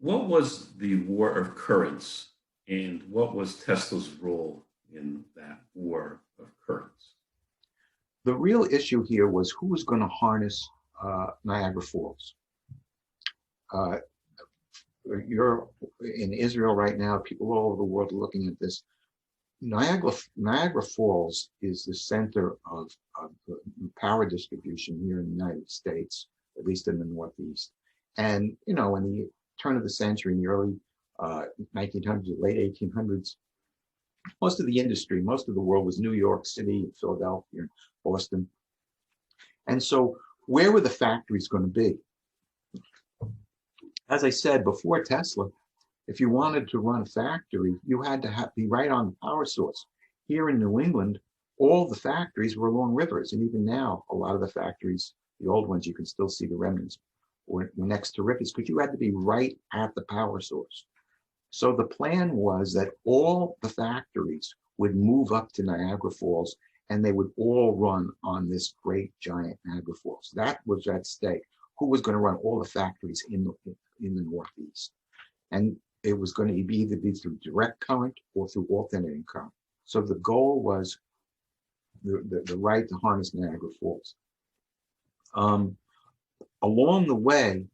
what was the war of currents, and what was Tesla's role in that war of currents? The real issue here was who was going to harness Niagara Falls. Uh, you're in Israel right now, people all over the world are looking at this. Niagara Falls is the center of the power distribution here in the United States, at least in the Northeast. And, you know, in the turn of the century, in the early 1900s, late 1800s, most of the industry, most of the world was New York City, Philadelphia, Boston. And so where were the factories going to be? As I said, before Tesla, if you wanted to run a factory, you had to be right on the power source. Here in New England, all the factories were along rivers. And even now, a lot of the factories, the old ones, you can still see the remnants, were next to rivers because you had to be right at the power source. So the plan was that all the factories would move up to Niagara Falls and they would all run on this great giant Niagara Falls. That was at stake. Who was going to run all the factories in the Northeast? And it was going to either be through direct current or through alternating current. So the goal was the right to harness Niagara Falls. Along the way,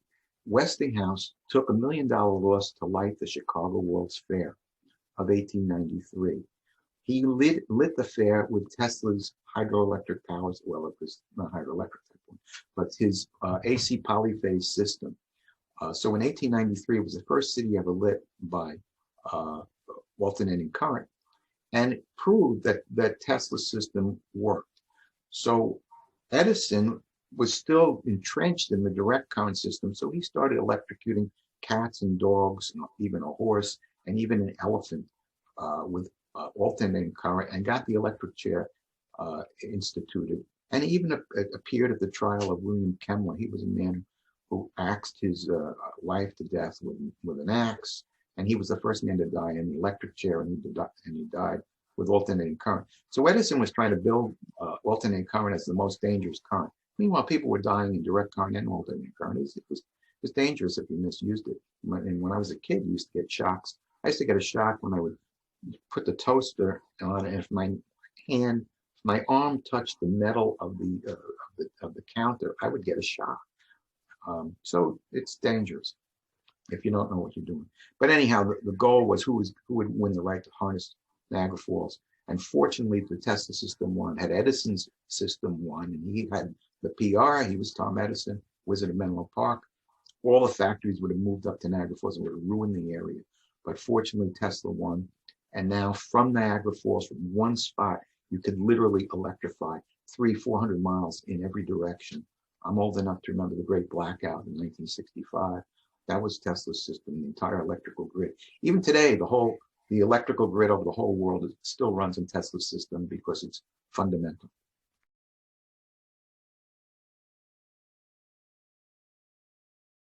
Westinghouse took $1 million loss to light the Chicago World's Fair of 1893. He lit the fair with Tesla's hydroelectric powers. Well, it was not hydroelectric, but his AC polyphase system. So in 1893, it was the first city ever lit by alternating current, and it proved that Tesla's system worked. So Edison was still entrenched in the direct current system, so he started electrocuting cats and dogs, and even a horse, and even an elephant with alternating current, and got the electric chair instituted. And he even appeared at the trial of William Kemmler. He was a man who axed his wife to death with an axe, and he was the first man to die in the electric chair, and he died with alternating current. So Edison was trying to build alternating current as the most dangerous current. Meanwhile, people were dying in direct current and alternating current. It was dangerous if you misused it. And when I was a kid, I used to get shocks. I used to get a shock when I would put the toaster on, and if my arm touched the metal of the counter, I would get a shock. So it's dangerous if you don't know what you're doing. But anyhow, the goal was who would win the right to harness Niagara Falls. And fortunately, the Tesla system won. Had Edison's system won, and he had the PR, he was Tom Edison, Wizard of Menlo Park, all the factories would have moved up to Niagara Falls and would have ruined the area. But fortunately, Tesla won. And now from Niagara Falls, from one spot, you could literally electrify 300-400 miles in every direction. I'm old enough to remember the great blackout in 1965. That was Tesla's system, the entire electrical grid. Even today, the electrical grid over the whole world still runs in Tesla's system because it's fundamental.